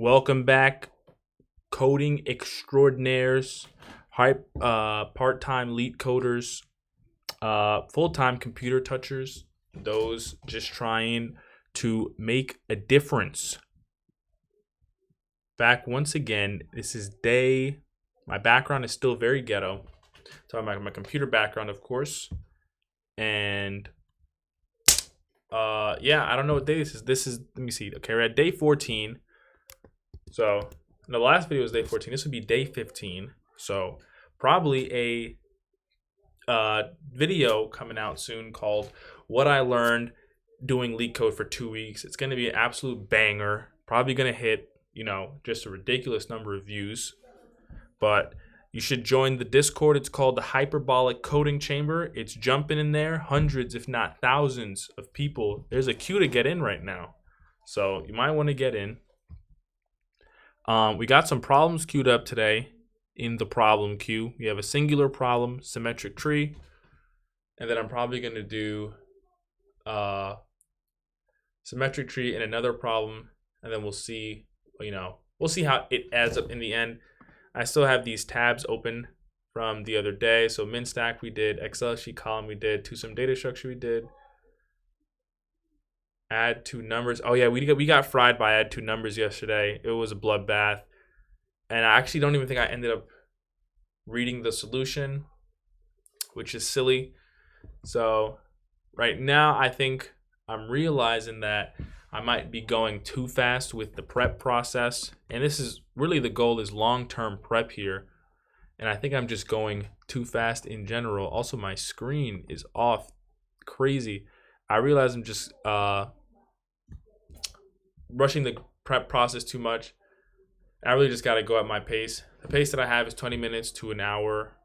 Welcome back, coding extraordinaires, part-time lead coders, full-time computer touchers, those just trying to make a difference. Back once again. This is day. My background is still very ghetto. Talking about my computer background, of course, and yeah, I don't know what day this is. Let me see. Okay, we're at day 14. So the last video was day 14. This would be day 15. So probably a video coming out soon called "What I Learned Doing LeetCode for 2 weeks." It's going to be an absolute banger. Probably going to hit, just a ridiculous number of views. But you should join the Discord. It's called the Hyperbolic Coding Chamber. It's jumping in there. Hundreds, if not thousands, of people. There's a queue to get in right now, so you might want to get in. We got some problems queued up today in the problem queue. We have a singular problem, symmetric tree, and then I'm probably going to do symmetric tree and another problem, and then we'll see. We'll see how it adds up in the end. I still have these tabs open from the other day. So min stack we did, Excel sheet column we did, to some data structure we did, add two numbers. Oh yeah, we got fried by add two numbers yesterday. It was a bloodbath, and I actually don't even think I ended up reading the solution, which is silly. So right now I think I'm realizing that I might be going too fast with the prep process, and this is really the goal, is long-term prep here, and I think I'm just going too fast in general. Also, my screen is off crazy. I realize I'm just rushing the prep process too much. I really just got to go at my pace. The pace that I have is 20 minutes to an hour,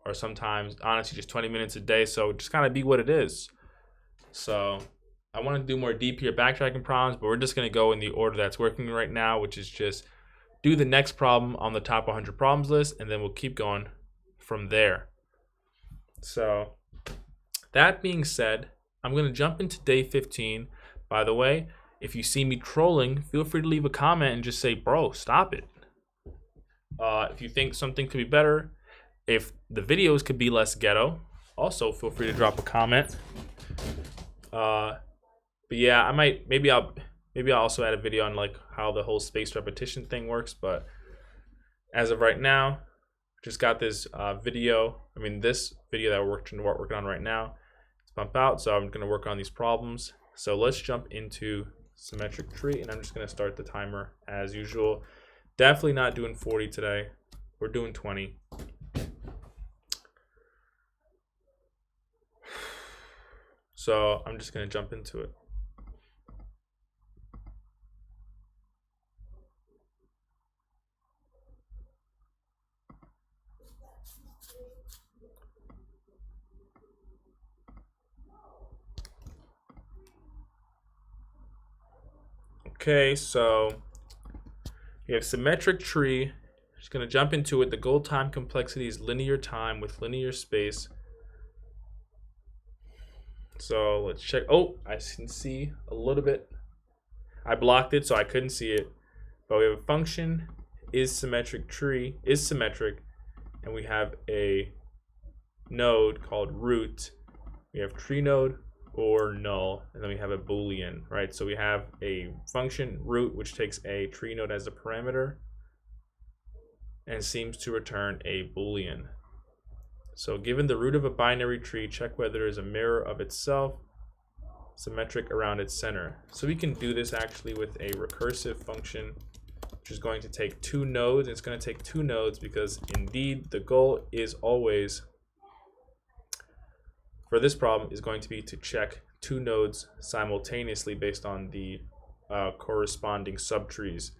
or sometimes honestly just 20 minutes a day, so just gotta be what it is. So I want to do more deep here backtracking problems, but we're just going to go in the order that's working right now, which is just do the next problem on the top 100 problems list, and then we'll keep going from there. So that being said, I'm going to jump into day 15. By the way, if you see me trolling, feel free to leave a comment and just say, bro, stop it. If you think something could be better, if the videos could be less ghetto, also feel free to drop a comment. But yeah, I might, maybe I'll also add a video on like how the whole spaced repetition thing works. But as of right now, just got this video. This video that we're working on right now. It's bump out, so I'm gonna work on these problems. So let's jump into symmetric tree, and I'm just gonna start the timer as usual. Definitely not doing 40 today. We're doing 20. So I'm just gonna jump into it. Okay, so we have symmetric tree. Just gonna jump into it. The goal time complexity is linear time with linear space. So let's check. Oh, I can see a little bit. I blocked it so I couldn't see it. But we have a function is symmetric tree, is symmetric, and we have a node called root. We have tree node or null, and then we have a boolean, right? So we have a function root which takes a tree node as a parameter and seems to return a boolean. So given the root of a binary tree, check whether there is a mirror of itself symmetric around its center. So we can do this actually with a recursive function, which is going to take two nodes. It's going to take two nodes because indeed the goal is always, for this problem, is going to be to check two nodes simultaneously based on the corresponding subtrees.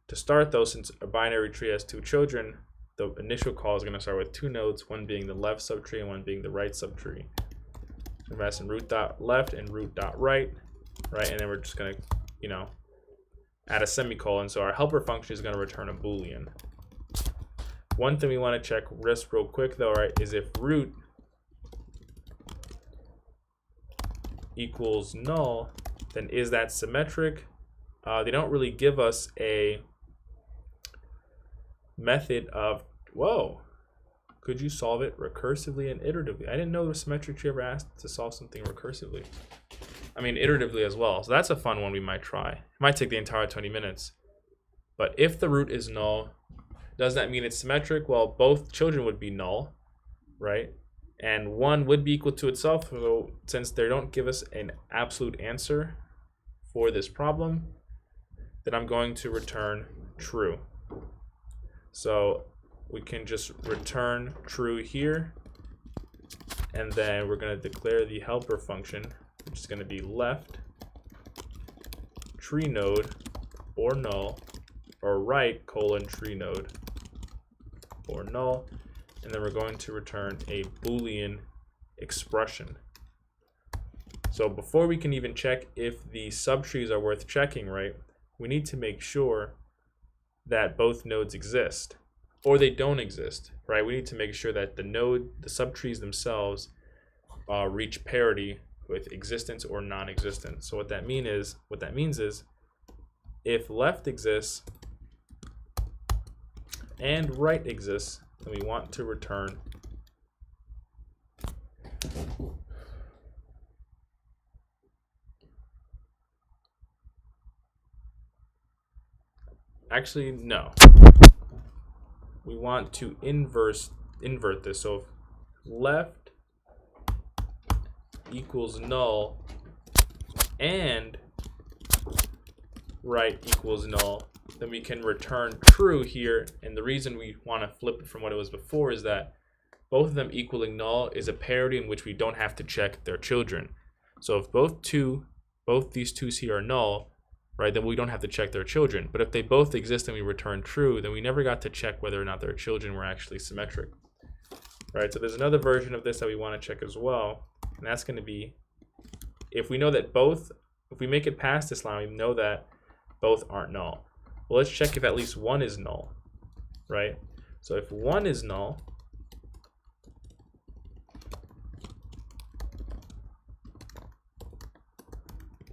To start though, since a binary tree has two children, the initial call is going to start with two nodes, one being the left subtree and one being the right subtree. So we're passing root dot left and root dot right, and then we're just going to, add a semicolon. So our helper function is going to return a boolean. One thing we want to check just real quick though, right, is if root equals null, then is that symmetric? They don't really give us a method of, whoa, could you solve it recursively and iteratively? I didn't know the symmetric tree ever asked to solve something recursively. I mean, iteratively as well. So that's a fun one we might try. It might take the entire 20 minutes. But if the root is null, does that mean it's symmetric? Well, both children would be null, right? And one would be equal to itself. So since they don't give us an absolute answer for this problem, then I'm going to return true. So we can just return true here, and then we're going to declare the helper function, which is going to be left tree node or null, or right colon tree node or null, and then we're going to return a Boolean expression. So before we can even check if the subtrees are worth checking, right, we need to make sure that both nodes exist, or they don't exist, right? We need to make sure that the subtrees themselves reach parity with existence or non-existence. So what that means is if left exists and right exists, then we want to return actually no. We want to invert this. So if left equals null and right equals null, then we can return true here. And the reason we want to flip it from what it was before is that both of them equaling null is a parity in which we don't have to check their children. So if both these twos here are null, right, then we don't have to check their children. But if they both exist and we return true, then we never got to check whether or not their children were actually symmetric. Right, so there's another version of this that we want to check as well, and that's going to be if we know that if we make it past this line, we know that both aren't null. Well, let's check if at least one is null, right? So if one is null,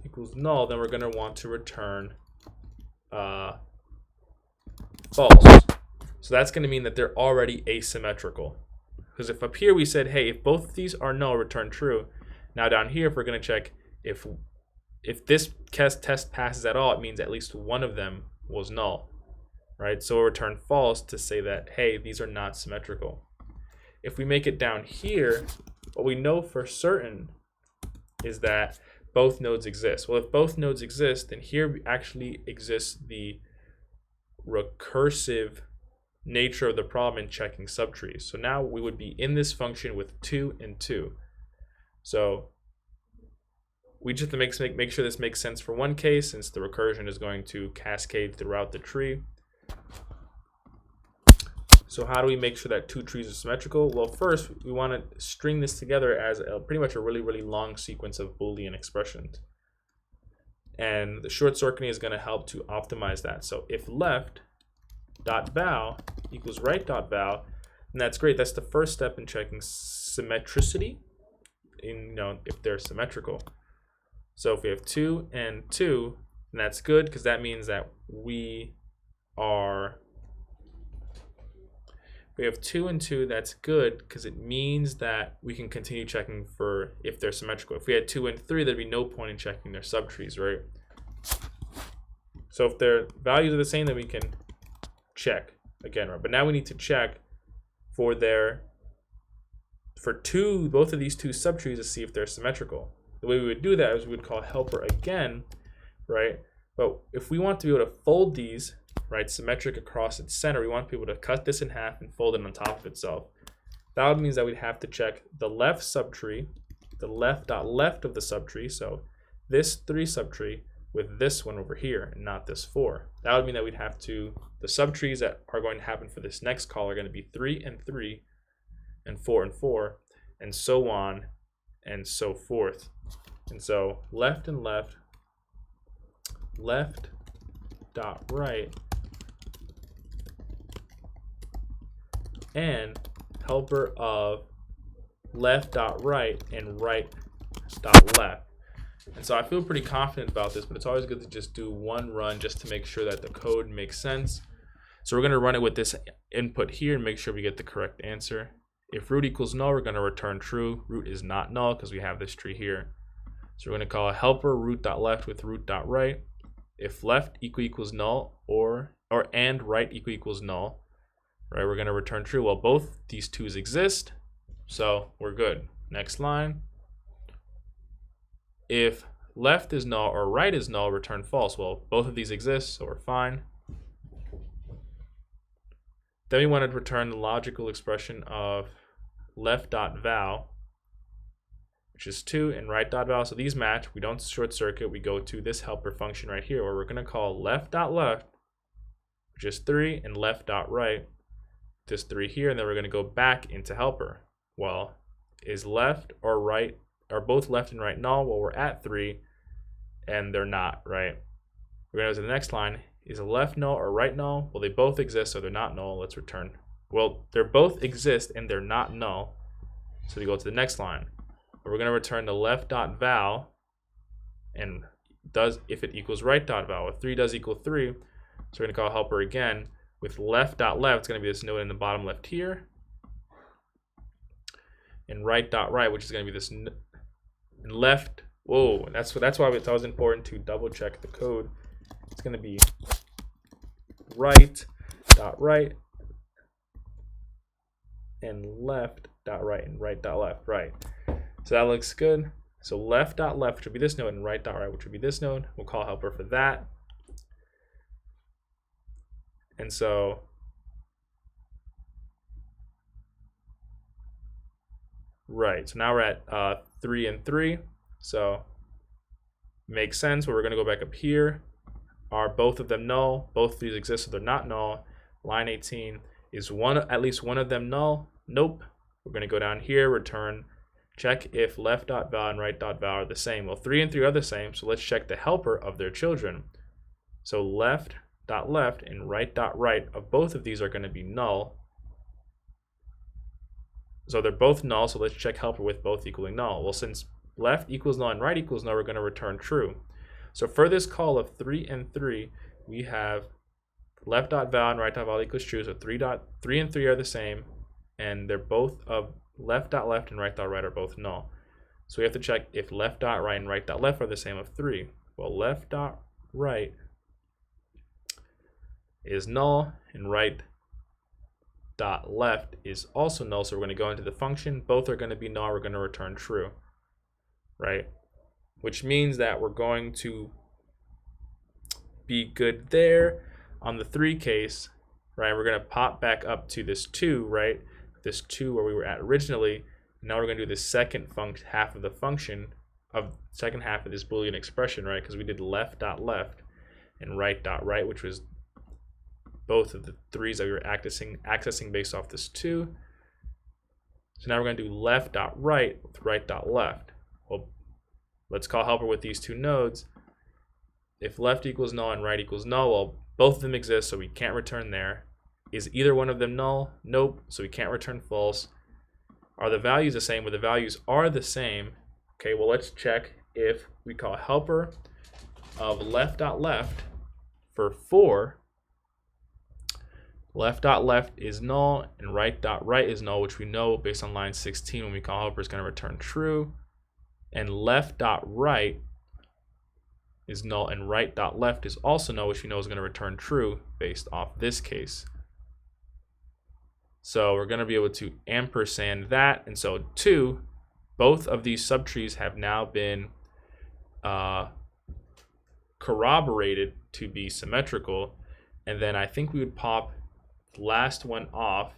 equals null, then we're going to want to return false. So that's going to mean that they're already asymmetrical. Because if up here we said, hey, if both of these are null, return true. Now down here, if we're going to check if this test passes at all, it means at least one of them was null, right? So we'll return false to say that, hey, these are not symmetrical. If we make it down here, what we know for certain is that both nodes exist. Well, if both nodes exist, then here actually exists the recursive nature of the problem in checking subtrees. So now we would be in this function with 2 and 2. So we just have to make sure this makes sense for one case, since the recursion is going to cascade throughout the tree. So how do we make sure that two trees are symmetrical? Well, first we want to string this together as pretty much a really, really long sequence of Boolean expressions. And the short circuiting is going to help to optimize that. So if left.val equals right.val, and that's great. That's the first step in checking symmetricity, if they're symmetrical. So if we have 2 and 2, then that's good, because that means that we have 2 and 2, that's good, because it means that we can continue checking for if they're symmetrical. If we had 2 and 3, there'd be no point in checking their subtrees, right? So if their values are the same, then we can check again, right? But now we need to check for both of these two subtrees to see if they're symmetrical. The way we would do that is we would call helper again, right? But if we want to be able to fold these, right, symmetric across its center, we want to be able to cut this in half and fold it on top of itself. That would mean that we'd have to check the left subtree, the left.left of the subtree, so this 3 subtree with this one over here and not this 4. That would mean that we'd have to, the subtrees that are going to happen for this next call are going to be 3 and 3 and 4 and 4 and so on and so forth. And so left and left, left dot right, and helper of left dot right and right dot left. And so I feel pretty confident about this, but it's always good to just do one run just to make sure that the code makes sense. So we're going to run it with this input here and make sure we get the correct answer. If root equals null, we're going to return true. Root is not null because we have this tree here. So we're going to call helper root.left with root.right. If left equals null or and right equals null, right, we're going to return true. Well, both these twos exist, so we're good. Next line. If left is null or right is null, return false. Well, both of these exist, so we're fine. Then we want to return the logical expression of left.val, which is 2, and right.val. So these match. We don't short circuit. We go to this helper function right here, where we're going to call left.left, which is 3, and left.right, this 3 here, and then we're going to go back into helper. Well, is left or right, are both left and right null? Well, we're at 3, and they're not, right? We're going to go to the next line. Is left null or right null? Well, they both exist, so they're not null. Let's return. Well, they both exist, and they're not null. So we go to the next line. We're going to return the left.val, and does if it equals right.val. If 3 does equal 3, so we're going to call helper again with left.left. It's going to be this node in the bottom left here, and right.right, which is going to be this and left. Whoa, that's why it's always important to double check the code. It's going to be right.right and left.right and right.left, right. So that looks good. So left.left, which would be this node, and right.right, which would be this node. We'll call helper for that. And so right, so now we're at 3 and 3. So makes sense. But we're going to go back up here. Are both of them null? Both of these exist, so they're not null. Line 18, is at least one of them null? Nope. We're going to go down here, return, check if left.val and right.val are the same. Well, 3 and 3 are the same, so let's check the helper of their children. So left.left and right.right of both of these are going to be null. So they're both null, so let's check helper with both equaling null. Well, since left equals null and right equals null, we're going to return true. So for this call of 3 and 3, we have left.val and right.val equals true. So 3 and 3 are the same, and they're both of left.left and right.right are both null. So we have to check if left.right and right.left are the same of 3. Well, left.right is null and right.left is also null. So we're going to go into the function. Both are going to be null. We're going to return true, right? Which means that we're going to be good there on the 3 case, right? We're going to pop back up to this 2, right? This 2 where we were at originally. Now we're going to do the second half of the function of second half of this Boolean expression, right? Because we did left.left and right.right, which was both of the 3s that we were accessing based off this 2. So now we're going to do left.right with right.left. Well, let's call helper with these 2 nodes. If left equals null and right equals null, well, both of them exist, so we can't return there. Is either one of them null? Nope, so we can't return false. Are the values the same? Well, the values are the same. Okay, well, let's check if we call helper of left.left for 4. Left.left is null and right.right is null, which we know based on line 16 when we call helper is going to return true. And left.right is null and right.left is also null, which we know is going to return true based off this case. So we're going to be able to ampersand that. And so 2, both of these subtrees have now been corroborated to be symmetrical. And then I think we would pop the last one off.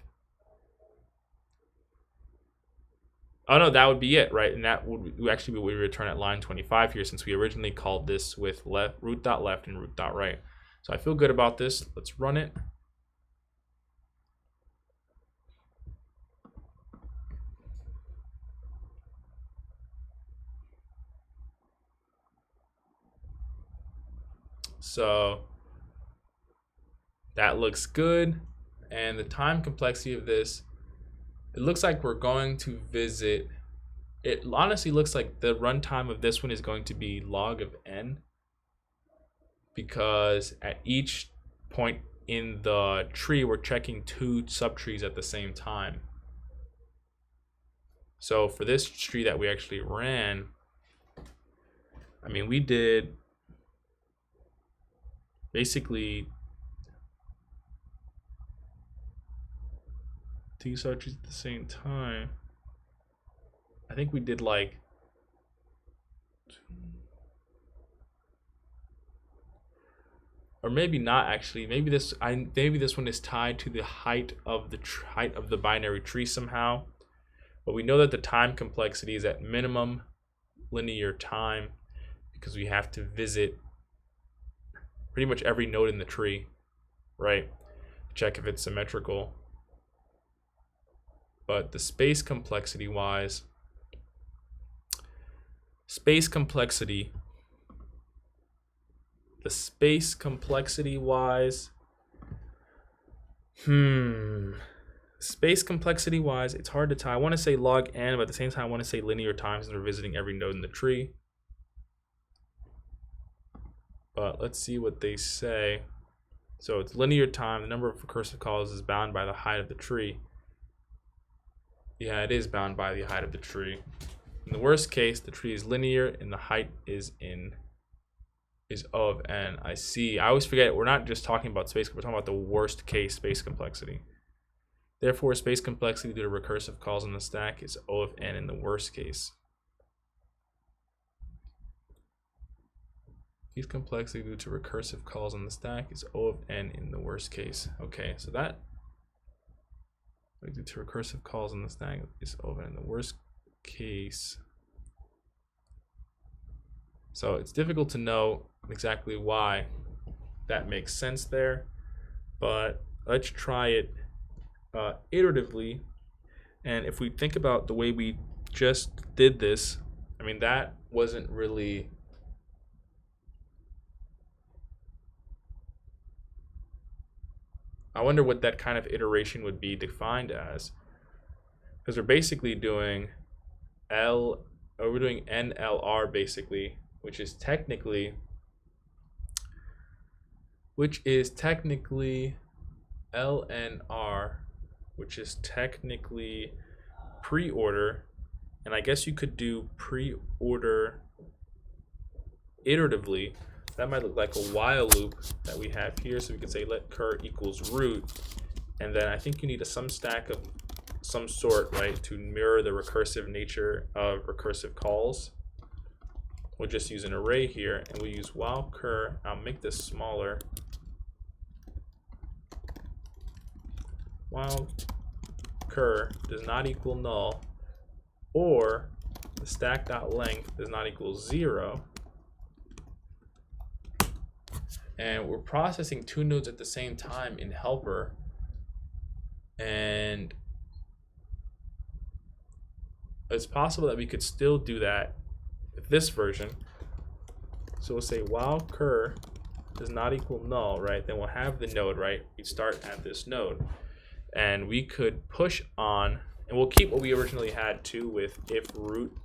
Oh no, that would be it, right? And that would actually be what we return at line 25 here, since we originally called this with root.left and root.right. So I feel good about this. Let's run it. So that looks good. And the time complexity of this, it looks like we're going to visit, it honestly looks like the runtime of this one is going to be log of n, because at each point in the tree, we're checking two subtrees at the same time. So for this tree that we actually ran, I mean, we did basically two subtrees at the same time. I think we did like or maybe not actually. Maybe this one is tied to the height of the binary tree somehow. But we know that the time complexity is at minimum linear time because we have to visit pretty much every node in the tree, right? Check if it's symmetrical. But the space complexity wise, space complexity wise, it's hard to tie. I want to say log n, but at the same time I want to say linear time since we're visiting every node in the tree. But let's see what they say. So it's linear time. The number of recursive calls is bound by the height of the tree. Yeah, it is bound by the height of the tree. In the worst case, the tree is linear and the height is O of n. I see. I always forget we're not just talking about space, we're talking about the worst case space complexity. Therefore, space complexity due to recursive calls on the stack is O of n in the worst case. Space complexity due to recursive calls on the stack is O of n in the worst case. Okay, so that due to recursive calls on the stack is O of n in the worst case. So it's difficult to know exactly why that makes sense there, but let's try it iteratively. And if we think about the way we just did this, I mean, that wasn't really I wonder what that kind of iteration would be defined as, because we're basically doing we're doing NLR basically, which is technically LNR, which is technically pre-order, and I guess you could do pre-order iteratively. That might look like a while loop that we have here, so we could say let cur equals root, and then I think you need some stack of some sort, right, to mirror the recursive nature of recursive calls. We'll just use an array here, and we'll use while cur. I'll make this smaller. While cur does not equal null, or the stack.length does not equal 0. And we're processing two nodes at the same time in helper. And it's possible that we could still do that with this version. So we'll say while cur does not equal null, right? Then we'll have the node, right? We start at this node. And we could push on, and we'll keep what we originally had too with if root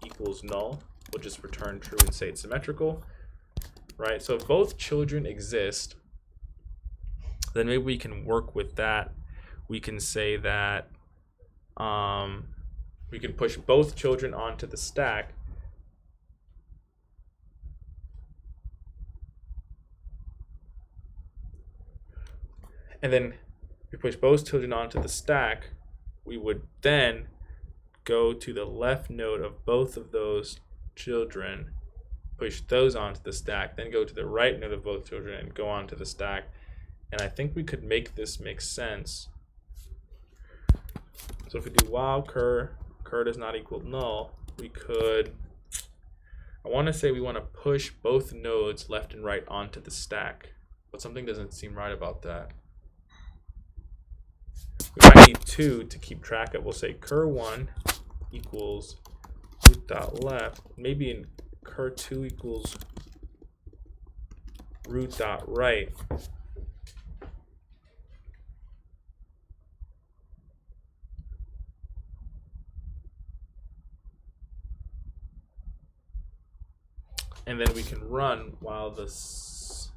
equals null. We'll just return true and say it's symmetrical. Right, so if both children exist, then maybe we can work with that. We can say that we can push both children onto the stack. And then if we push both children onto the stack, we would then go to the left node of both of those children, push those onto the stack, then go to the right node of both children and go onto the stack. And I think we could make this make sense. So if we do while cur does not equal null, we could, I want to say we want to push both nodes left and right onto the stack, but something doesn't seem right about that. We might need 2 to keep track of. We'll say cur1 equals root.left, maybe in cur2 equals root.right. And then we can run while this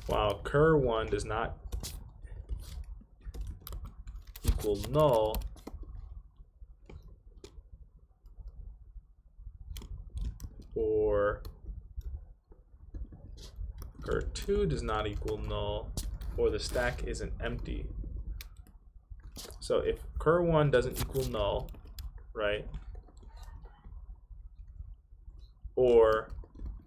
while cur1 does not equal null, or cur2 does not equal null, or the stack isn't empty. So if cur1 doesn't equal null, right, or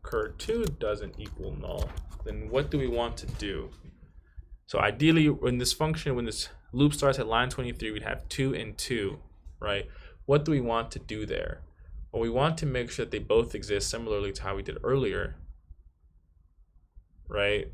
cur2 doesn't equal null, then what do we want to do? So ideally, when this function, when this loop starts at line 23, we'd have 2 and 2, right? What do we want to do there? Well, we want to make sure that they both exist similarly to how we did earlier, right?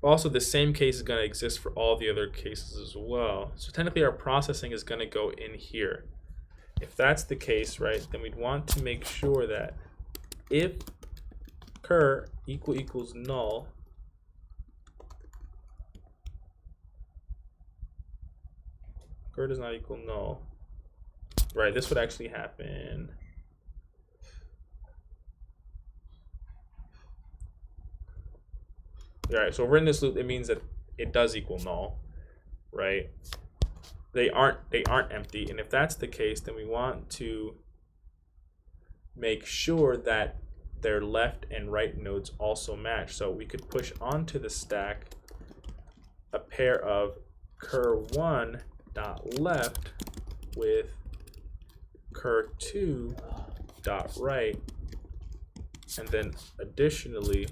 Also, the same case is going to exist for all the other cases as well. So technically our processing is going to go in here. If that's the case, right, then we'd want to make sure that if cur equals null, cur does not equal null, right, this would actually happen. All right, so if we're in this loop, it means that it does equal null, right? They aren't empty, and if that's the case, then we want to make sure that their left and right nodes also match. So we could push onto the stack a pair of cur1 dot left with cur2 dot right, and then additionally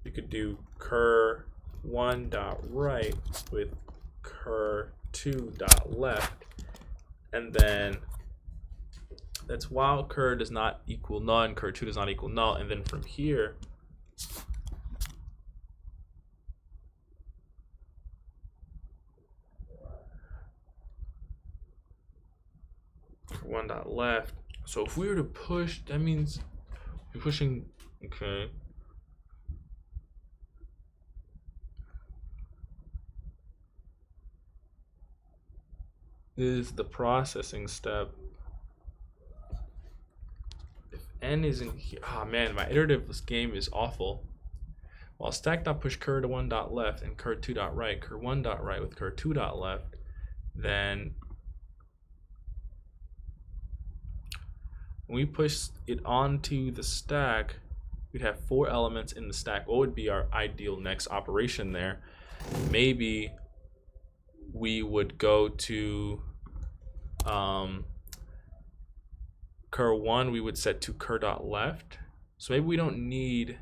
you could do cur1 dot right with cur2 dot left, and then that's while cur does not equal null and cur2 does not equal null, and then from here one dot left. So if we were to push, that means we're pushing, okay, is the processing step. If n isn't here, oh man, my iterative game is awful. While stack.push cur1 dot left and cur2 dot right, cur1 dot right with cur2 dot left, then when we push it onto the stack, we'd have 4 elements in the stack. What would be our ideal next operation there? Maybe we would go to cur1, we would set to cur dot left. So maybe we don't need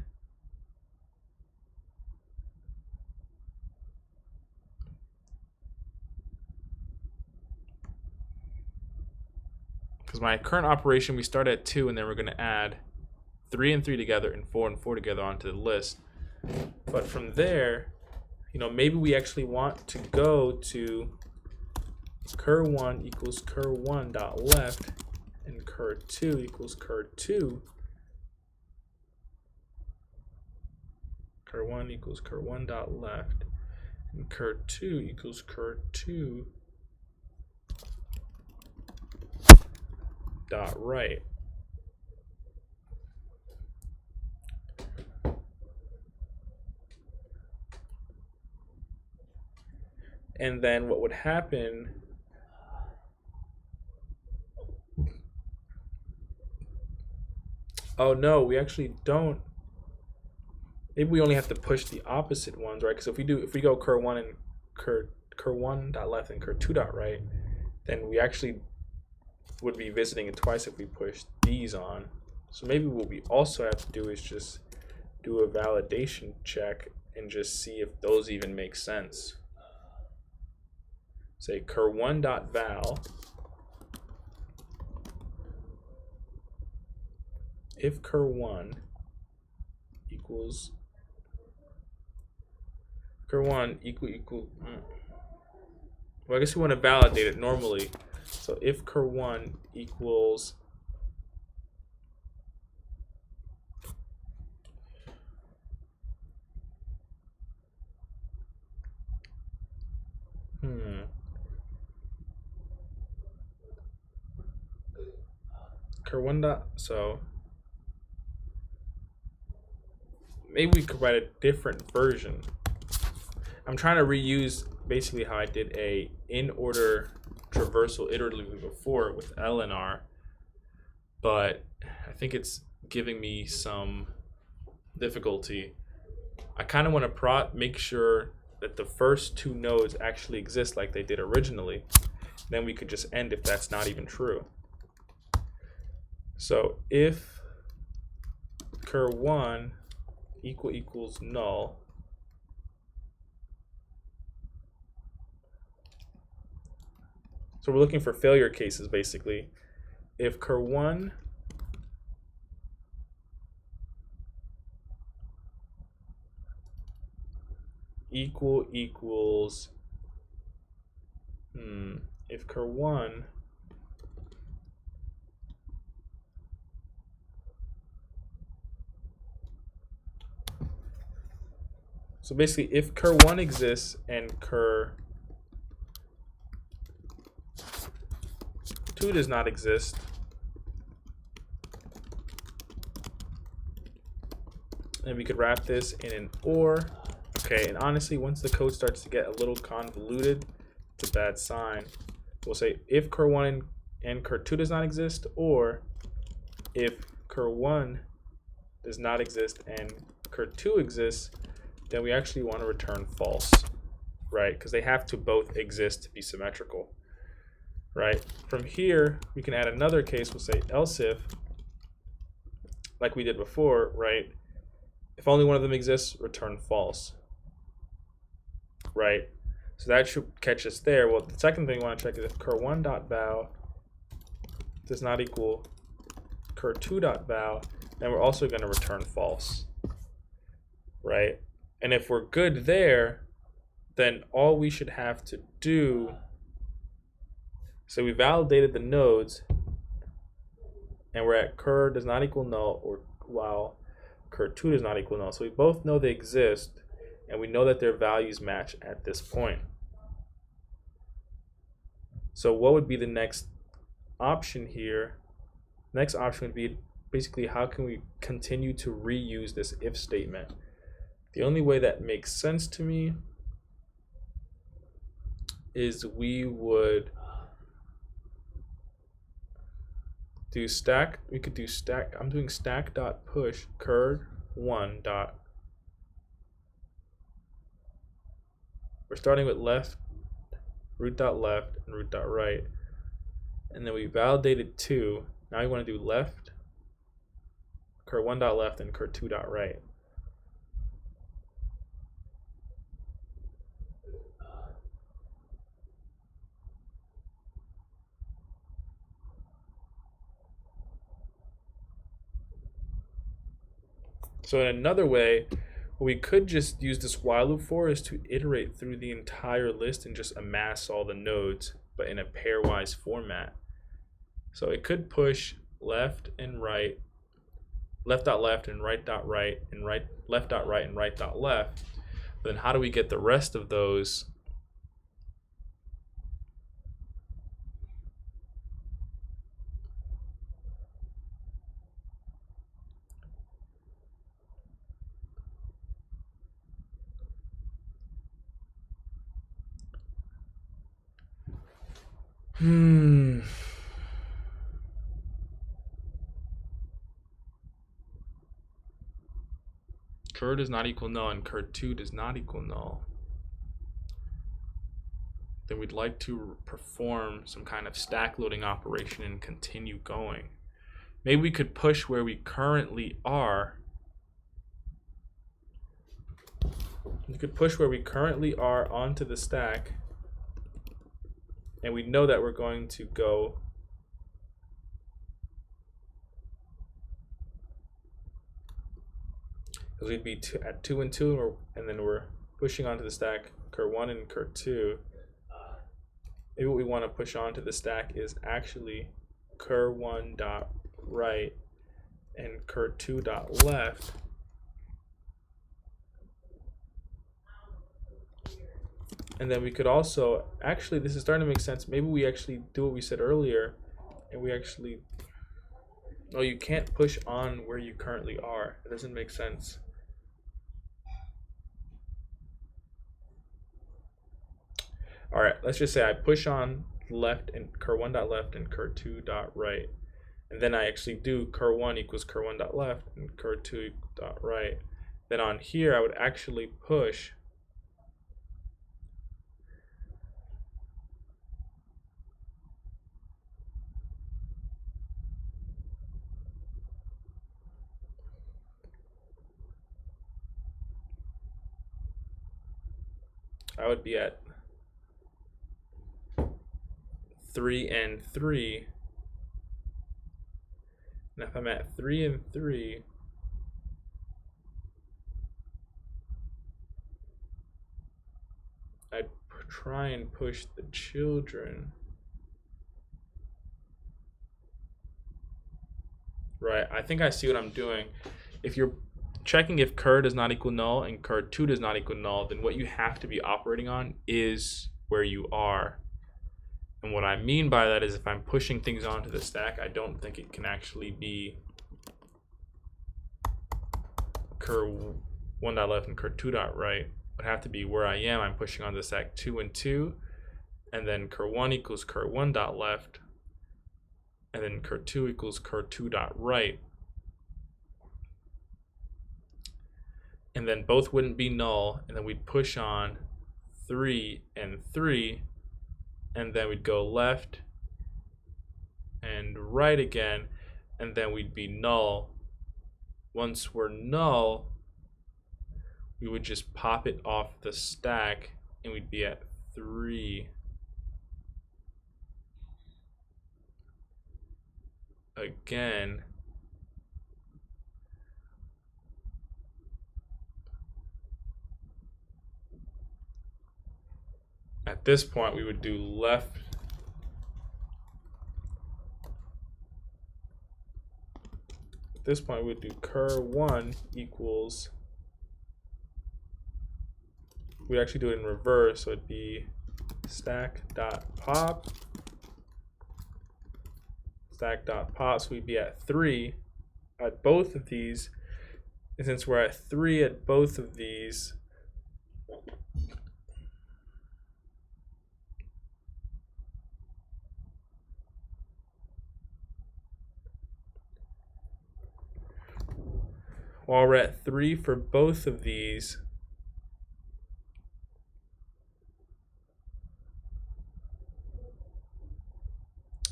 because my current operation, we start at 2 and then we're going to add 3 and 3 together and 4 and 4 together onto the list. But from there, you know, maybe we actually want to go to cur1 equals cur1 dot left and cur2 equals cur2. Cur1 equals cur1 dot left and cur2 equals cur2 dot right. And then what would happen, oh no, we actually don't. Maybe we only have to push the opposite ones, right? Because if we go cur1 and cur1 dot left and cur2 dot right, then we actually would be visiting it twice if we push these on. So maybe what we also have to do is just do a validation check and just see if those even make sense. Say cur1 dot val if cur1 equals cur1 equal well, I guess we want to validate it normally. So if cur1 equals Cur1 dot, so maybe we could write a different version. I'm trying to reuse basically how I did a in order traversal iteratively before with L and R, but I think it's giving me some difficulty. I kind of want to make sure that the first two nodes actually exist like they did originally. Then we could just end if that's not even true. So if cur1 equals null, so we're looking for failure cases basically. If cur1 equals if cur1 so basically if cur1 exists and cur2 does not exist, and we could wrap this in an or. Okay, and honestly, once the code starts to get a little convoluted, it's a bad sign. We'll say if cur1 and cur2 does not exist, or if cur1 does not exist and cur2 exists, then we actually want to return false, right? Because they have to both exist to be symmetrical, right? From here, we can add another case. We'll say else if, like we did before, right? If only one of them exists, return false, right? So that should catch us there. Well, the second thing we want to check is if cur1.val does not equal cur2.val, then we're also going to return false, right? And if we're good there, then all we should have to do, so we validated the nodes, and we're at cur does not equal null, or while cur2 does not equal null. So we both know they exist, and we know that their values match at this point. So what would be the next option here? Next option would be basically how can we continue to reuse this if statement? The only way that makes sense to me is we would do stack. We could do stack. I'm doing stack.push cur1 dot. We're starting with left, root.left, and root.right. And then we validated 2. Now we want to do left, cur1.left, and cur2.right. So in another way, what we could just use this while loop for is to iterate through the entire list and just amass all the nodes, but in a pairwise format. So it could push left and right, left.left and right.right, and left.right and right.left. Then how do we get the rest of those? Cur does not equal null and cur2 does not equal null. Then we'd like to perform some kind of stack loading operation and continue going. Maybe we could push where we currently are. We could push where we currently are onto the stack, and we know that we're going to go because we'd be at 2 and 2, and then we're pushing onto the stack cur1 and cur2. Maybe what we want to push onto the stack is actually cur1.right and cur2.left. And then we could also, actually, this is starting to make sense. Maybe we actually do what we said earlier, and we actually, oh, you can't push on where you currently are. It doesn't make sense. All right, let's just say I push on left and cur1.left and cur2.right. And then I actually do cur1 equals cur1.left and cur2.right. Then on here, I would actually push I would be at 3 and 3. And if I'm at 3 and 3, I'd try and push the children. Right, I think I see what I'm doing. If you're checking if cur does not equal null and cur2 does not equal null, then what you have to be operating on is where you are. And what I mean by that is if I'm pushing things onto the stack, I don't think it can actually be cur1.left and cur2.right. It would have to be where I am. I'm pushing on the stack 2 and 2, and then cur1 equals cur1.left, and then cur2 equals cur2.right. And then both wouldn't be null, and then we'd push on 3 and 3, and then we'd go left and right again, and then we'd be null. Once we're null, we would just pop it off the stack, and we'd be at 3. Again. At this point, we would do left. At this point, we would do cur1 equals. We'd actually do it in reverse, so it'd be stack.pop. Stack.pop, so we'd be at 3 at both of these. And since we're at 3 at both of these, while we're at 3 for both of these,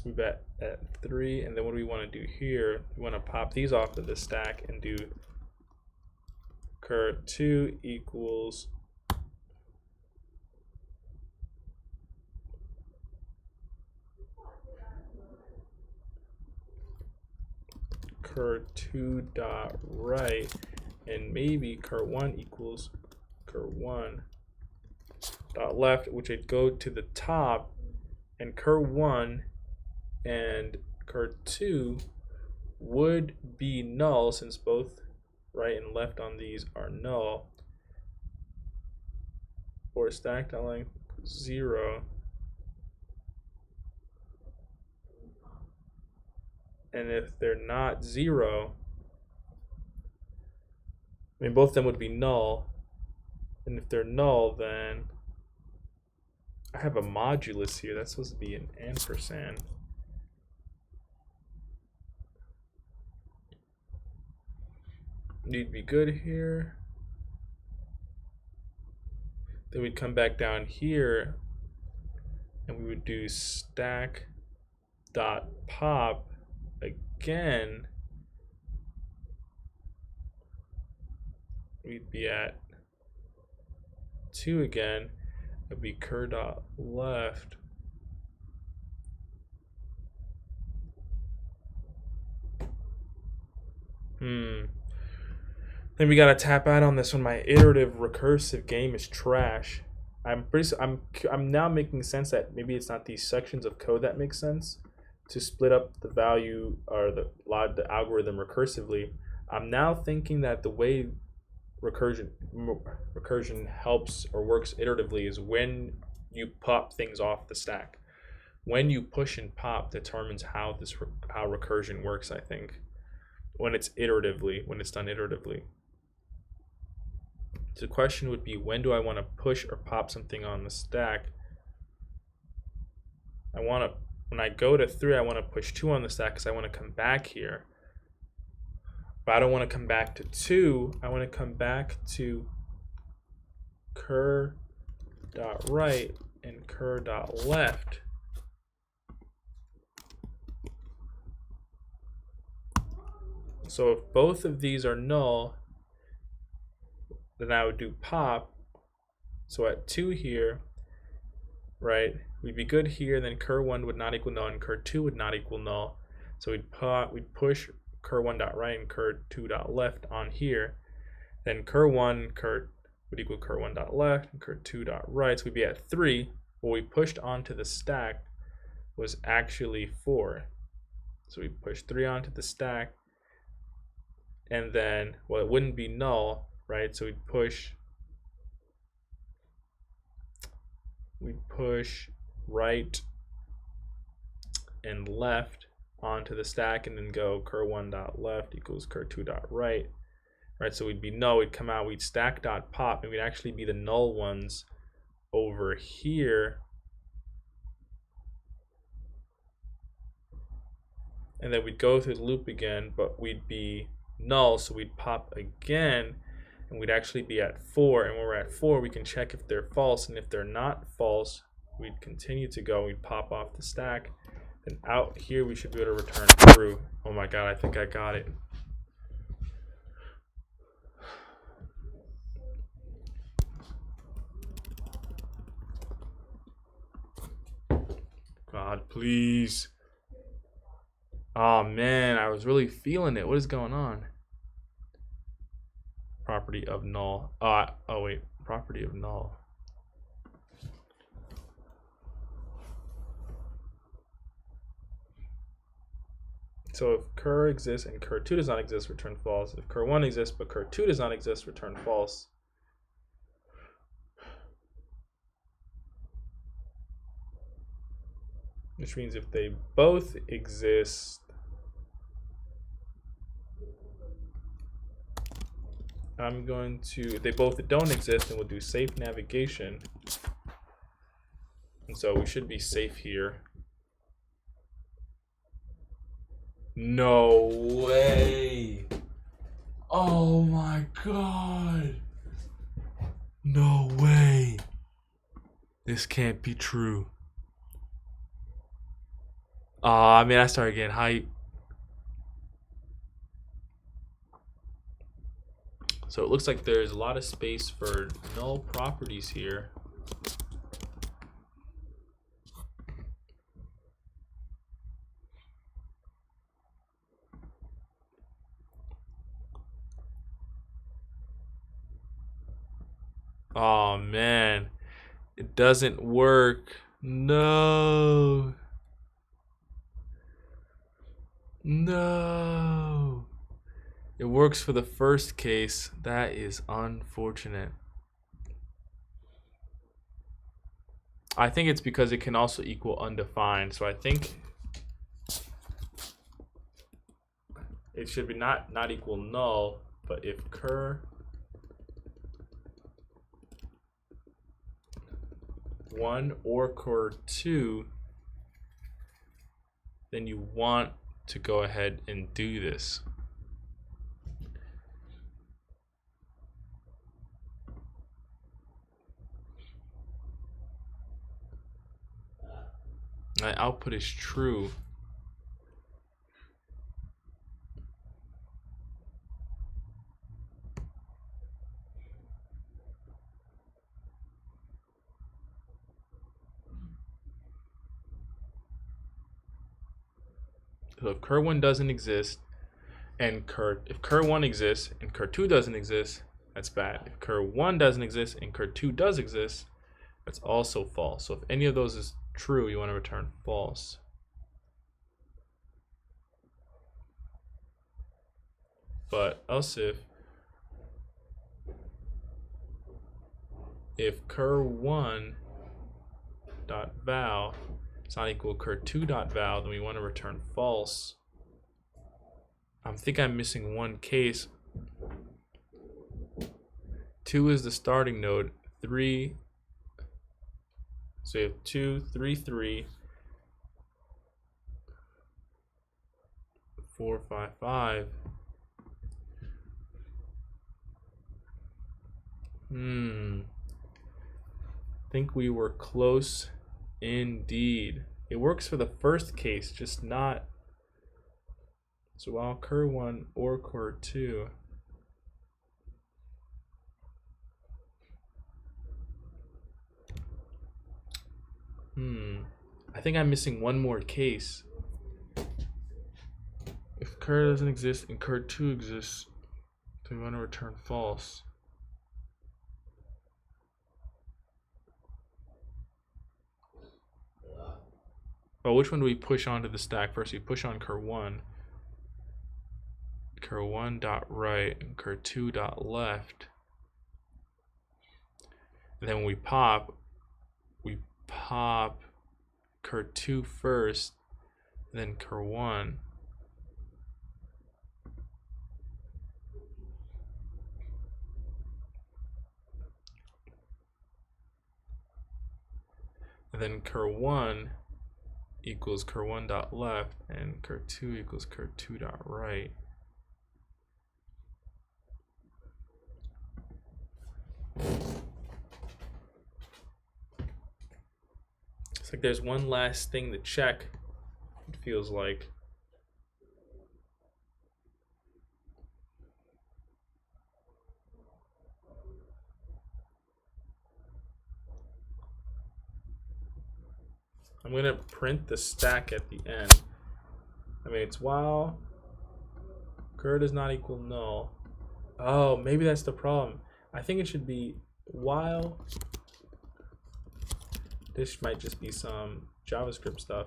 we've at 3, and then what do we want to do here? We want to pop these off of the stack and do cur2 equals cur2.right, and maybe cur1 equals cur1.left, which would go to the top, and cur1 and cur2 would be null since both right and left on these are null, or stack.length 0. And if they're not 0, I mean, both of them would be null. And if they're null, then I have a modulus here. That's supposed to be an ampersand. You'd be good here. Then we'd come back down here and we would do stack.pop again. We'd be at 2 again. It'd be cur.left. Then we gotta tap out on this one. My iterative recursive game is trash. I'm now making sense that maybe it's not these sections of code that make sense to split up the value or the algorithm recursively. I'm now thinking that the way recursion helps or works iteratively is when you pop things off the stack. When you push and pop determines how recursion works, I think. When it's done iteratively. So the question would be, when do I want to push or pop something on the stack? When I go to 3, I want to push 2 on the stack because I want to come back here. But I don't want to come back to 2. I want to come back to cur.right and cur.left. So if both of these are null, then I would do pop. So at 2 here, right, we'd be good here, then cur1 would not equal null and cur2 would not equal null. So we'd push cur1.right and cur2.left on here. Then cur would equal cur1.left and cur2.right. So we'd be at 3. What we pushed onto the stack was actually 4. So we pushed 3 onto the stack. And then, well, it wouldn't be null, right? So we'd push right and left onto the stack, and then go cur1.left equals cur2.right, right? So we'd be null, we'd come out, we'd stack.pop, and we'd actually be the null ones over here. And then we'd go through the loop again, but we'd be null, so we'd pop again, and we'd actually be at 4. And when we're at 4, we can check if they're false, and if they're not false, we'd continue to go, we'd pop off the stack. And out here, we should be able to return true. Oh my god, I think I got it. God, please. Oh man, I was really feeling it. What is going on? Property of null. Oh wait, property of null. So if cur exists and cur2 does not exist, return false. If cur1 exists but cur2 does not exist, return false. Which means if they both exist, if they both don't exist, then we'll do safe navigation. And so we should be safe here. No way. Oh my god. No way. This can't be true. I mean, I started getting hype. So it looks like there's a lot of space for null properties here. Oh man, it doesn't work. No. No. It works for the first case. That is unfortunate. I think it's because it can also equal undefined. So I think it should be not equal null, but if cur one or cur2, then you want to go ahead and do this. My output is true. So if cur1 doesn't exist, and if cur1 exists and cur2 doesn't exist, that's bad. If cur1 doesn't exist and cur2 does exist, that's also false. So if any of those is true, you want to return false. But else if if cur1 dot val is not equal to cur2 dot val, then we want to return false. I think I'm missing one case. 2 is the starting node. 3. So you have 2, 3, 3, 4, 5, 5. Think we were close indeed. It works for the first case, just not. So while cur1 or cur2. I think I'm missing one more case. If cur doesn't exist and cur2 exists, then we want to return false. Well, which one do we push onto the stack first? We push on cur1. Cur1 dot right and cur2 dot left. And then when we pop cur2 first, then cur1. And then cur1 equals cur1 dot left and cur2 equals cur2 dot right. It's like there's one last thing to check, it feels like. I'm going to print the stack at the end. I mean, it's while cur does not equal null. Oh, maybe that's the problem. I think it should be while. This might just be some JavaScript stuff.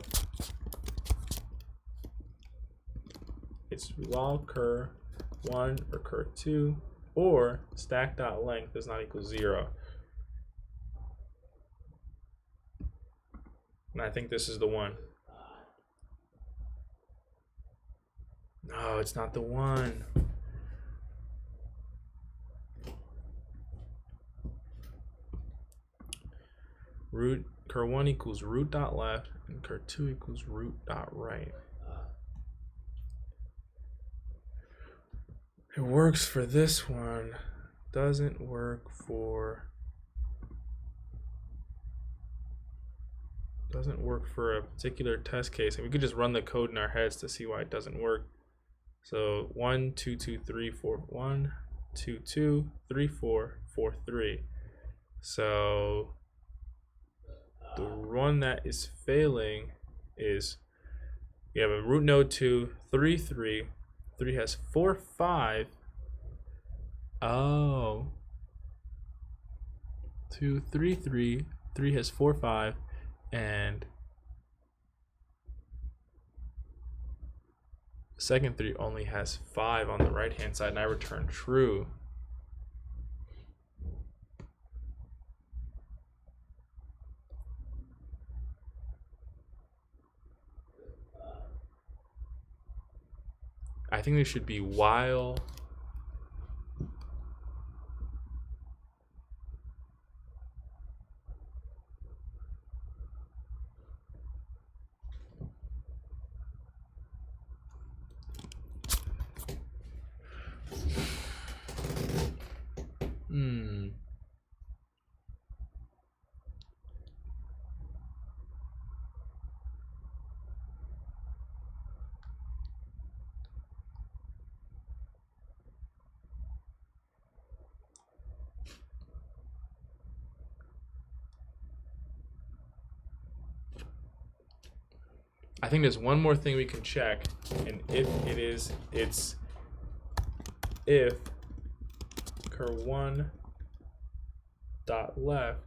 It's while cur1 or cur2 or stack.length does not equal 0. And I think this is the one. No, it's not the one. Root cur1 equals root dot left and cur2 equals root dot right. It works for this one, doesn't work for a particular test case. And we could just run the code in our heads to see why it doesn't work. So 1 2 2 3 4 1 2 2 3 4 4 3. So the one that is failing is we have a root node 2 3 3. 3 has 4 5. Oh, 2 3 3. 3 has 4 5, and second 3 only has 5 on the right hand side, and I return true. I think there should be while I think there's one more thing we can check, and if it is, it's if cur1 dot left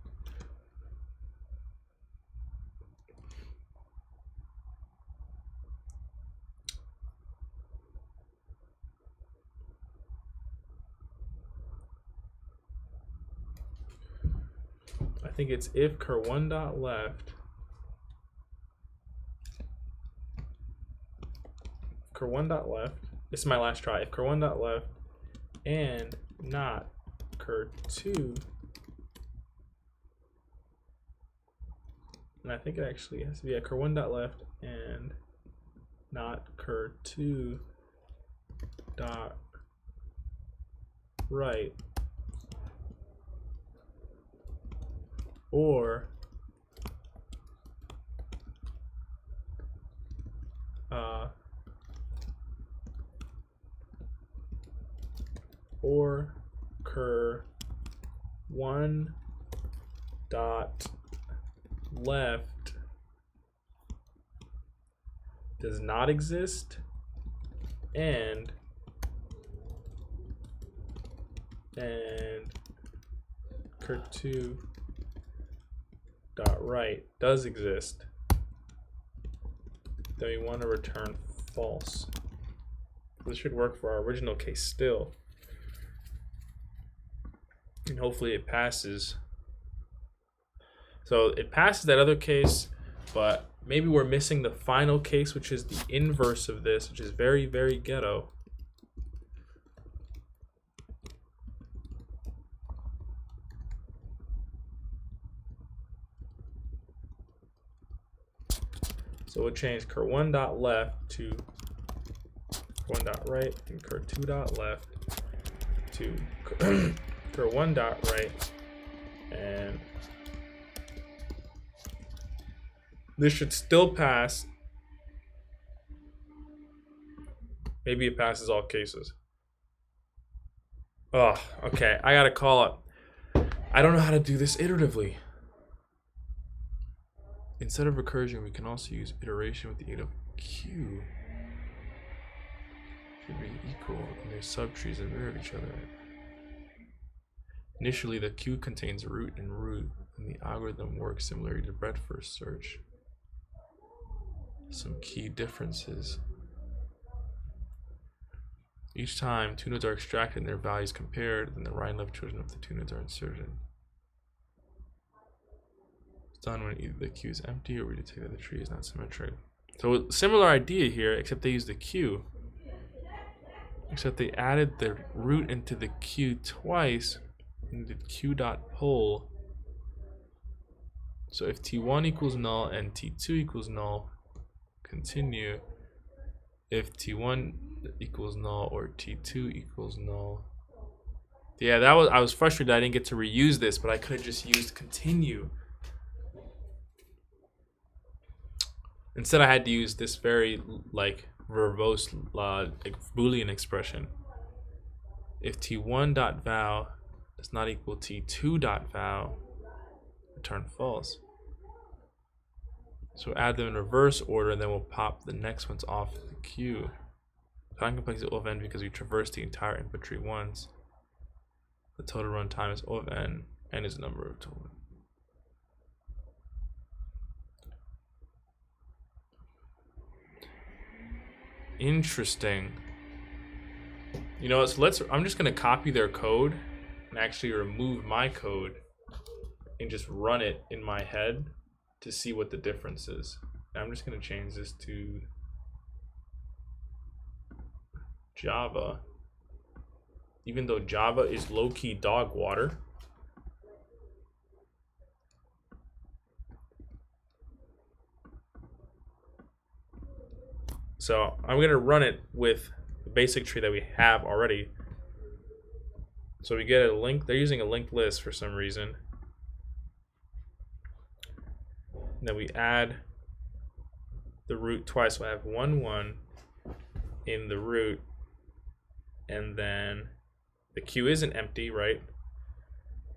I think it's if cur1 dot left, cur1 dot left. This is my last try. If cur1 dot left and not cur2, and I think it actually has to be a cur1 dot left and not cur2 dot right, or cur1 dot left does not exist and cur2 dot right does exist, then we want to return false. This should work for our original case still, and hopefully it passes. So it passes that other case, but maybe we're missing the final case, which is the inverse of this, which is very, very ghetto. So we'll change cur1 dot left to cur1 dot right and cur2 dot left to cur1 dot right, and this should still pass. Maybe it passes all cases. Oh, okay. I gotta call it. I don't know how to do this iteratively. Instead of recursion, we can also use iteration with the aid of Q. Should be equal, and their subtrees that mirror each other. Initially, the Q contains root and root, and the algorithm works similarly to breadth first search. Some key differences. Each time two nodes are extracted and their values compared, then the right and left children of the two nodes are inserted. It's done when either the queue is empty or we detect that the tree is not symmetric. So similar idea here, except they use the queue. Except they added the root into the queue twice and did q.pull. So if t1 equals null and t2 equals null, continue. If t1 equals null or t2 equals null. Yeah, I was frustrated I didn't get to reuse this, but I could have just used continue. Instead, I had to use this very verbose Boolean expression. If t1.val is not equal t2.val, return false. So add them in reverse order, and then we'll pop the next ones off the queue. Time complexity O of n because we traversed the entire input tree once. The total runtime is O of n. N is the number of total. Interesting. You know, so I'm just gonna copy their code and actually remove my code and just run it in my head to see what the difference is. And I'm just gonna change this to Java, even though Java is low-key dog water. So I'm gonna run it with the basic tree that we have already. So we get a link. They're using a linked list for some reason. And then we add the root twice. So I have 1, 1 in the root, and then the queue isn't empty, right?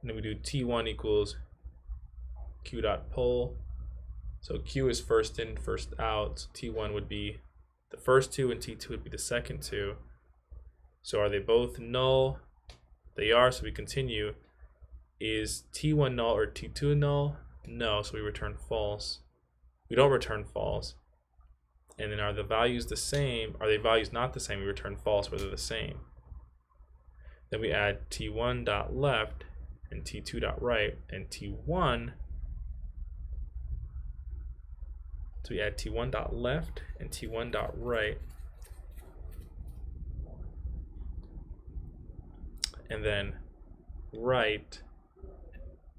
And then we do t1 equals q.pull. So q is first in, first out. So t1 would be the first two, and t2 would be the second two. So are they both null? They are, so we continue. Is t1 null or t2 null? No, so we return false. We don't return false. And then are the values the same? Are the values not the same? We return false where they're the same. Then we add t1.left and t2.right and t1. So we add t1.left and t1.right, and then right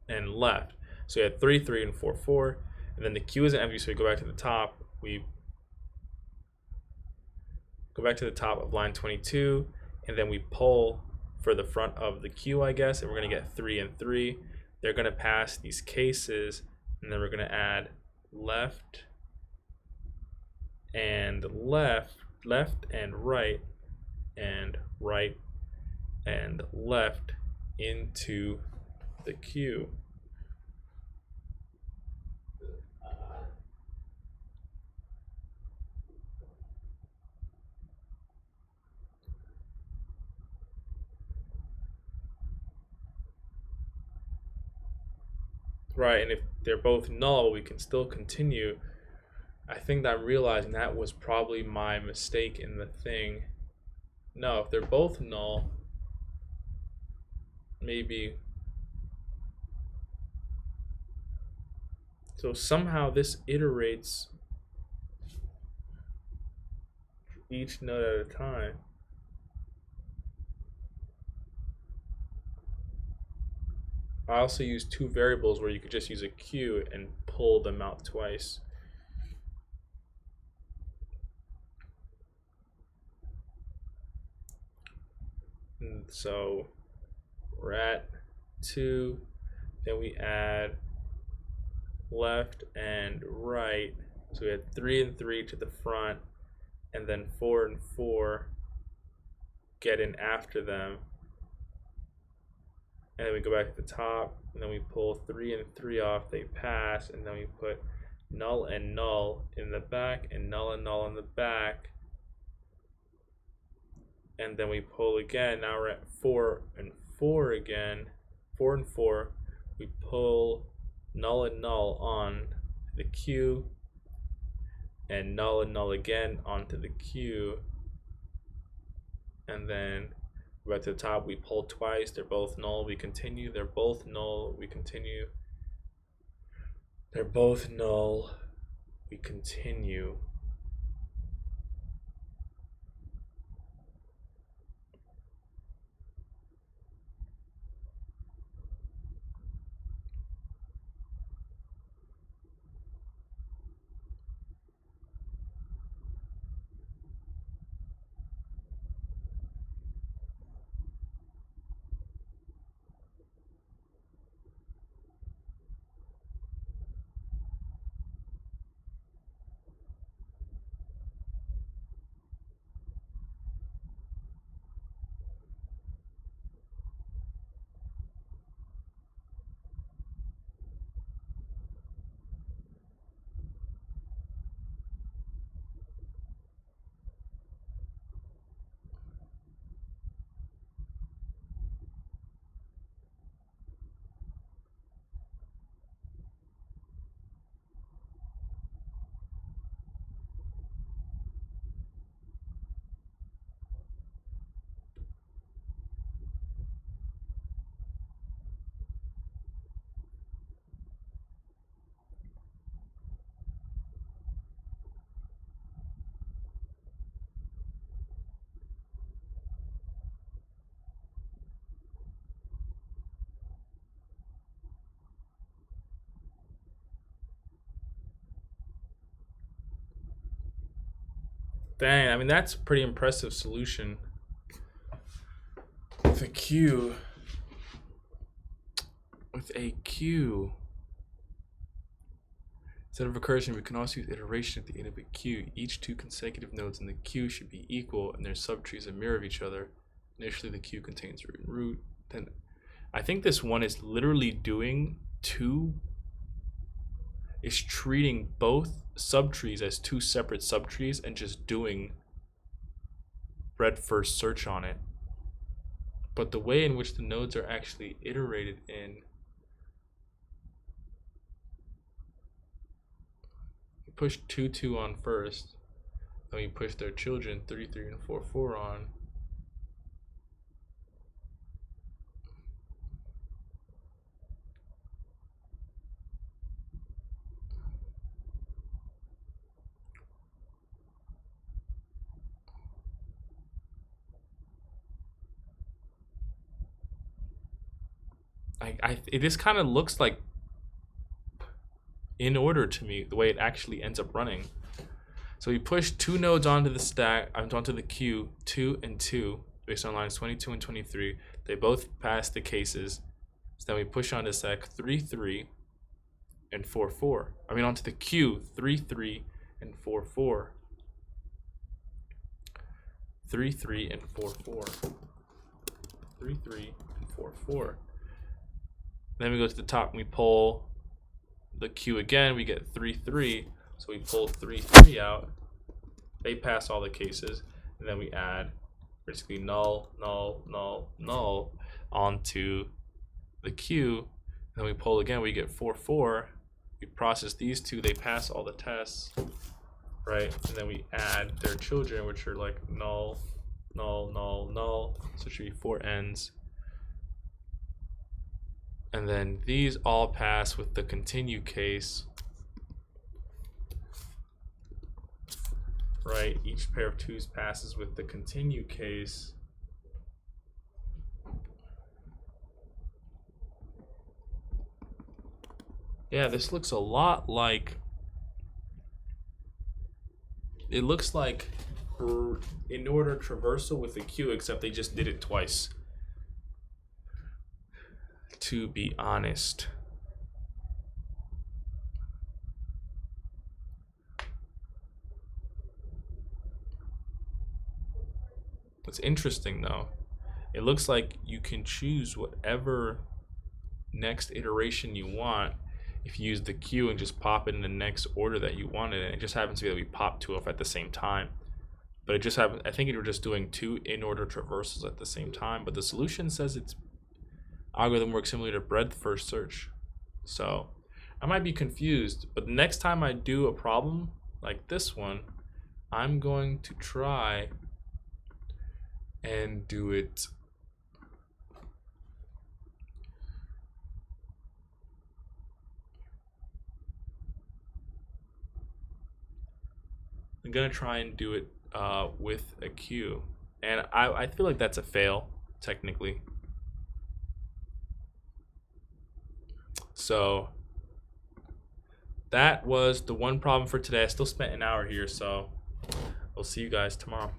and left. So we had 3, 3, and 4, 4, and then the queue isn't empty, so we go back to the top. We go back to the top of line 22, and then we pull for the front of the queue, I guess, and we're going to get 3 and 3. They're going to pass these cases, and then we're going to add left and left, left and right and left into the queue. Right, and if they're both null, we can still continue. I think that I'm realizing that was probably my mistake in the thing. No, if they're both null, maybe. So somehow this iterates each node at a time. I also use two variables where you could just use a queue and pull them out twice. And so we're at 2, then we add left and right. So we had 3 and 3 to the front, and then 4 and 4 get in after them. And then we go back to the top, and then we pull 3 and 3 off, they pass, and then we put null and null in the back, and null in the back. And then we pull again. Now we're at 4 and 4 again. 4 and 4. We pull null and null on the queue, and null again onto the queue. And then back to the top, we pull twice. They're both null. We continue. They're both null. We continue. They're both null. We continue. Dang, I mean, that's a pretty impressive solution. With a queue. Instead of recursion, we can also use iteration at the end of a queue. Each 2 consecutive nodes in the queue should be equal, and their subtrees that mirror of each other. Initially, the queue contains root and root. Then, I think this one is literally doing is treating both subtrees as 2 separate subtrees and just doing breadth first search on it. But the way in which the nodes are actually iterated in, you push 2, 2 on first, then you push their children 3, 3, and 4, 4 on. this kind of looks like in order to me the way it actually ends up running. So we push 2 nodes onto the stack, onto the queue, 2 and 2, based on lines 22 and 23. They both pass the cases. So then we push onto stack 3, 3, and 4, 4. I mean onto the queue 3, 3, and 4, 4. 3, 3, and 4, 4. 3, 3, and 4, 4. Then we go to the top and we pull the queue again. We get 3, 3. So we pull 3, 3 out. They pass all the cases. And then we add basically null, null, null, null onto the queue. And then we pull again. We get 4, 4. We process these two. They pass all the tests. Right? And then we add their children, which are like null, null, null, null. So it should be 4 ends. And then these all pass with the continue case. Right, each pair of 2's passes with the continue case. Yeah, this looks a lot like, it looks like in order traversal with the queue, except they just did it twice. To be honest. What's interesting though, it looks like you can choose whatever next iteration you want if you use the queue and just pop it in the next order that you wanted. And it just happens to be that we pop 2 off at the same time. But it just happened, I think you were just doing 2 in order traversals at the same time. But the solution says its algorithm works similar to breadth first search. So I might be confused, but the next time I do a problem like this one, I'm going to try and do it I'm gonna try and do it with a queue, and I feel like that's a fail technically. So that was the one problem for today. I still spent an hour here, so we'll see you guys tomorrow.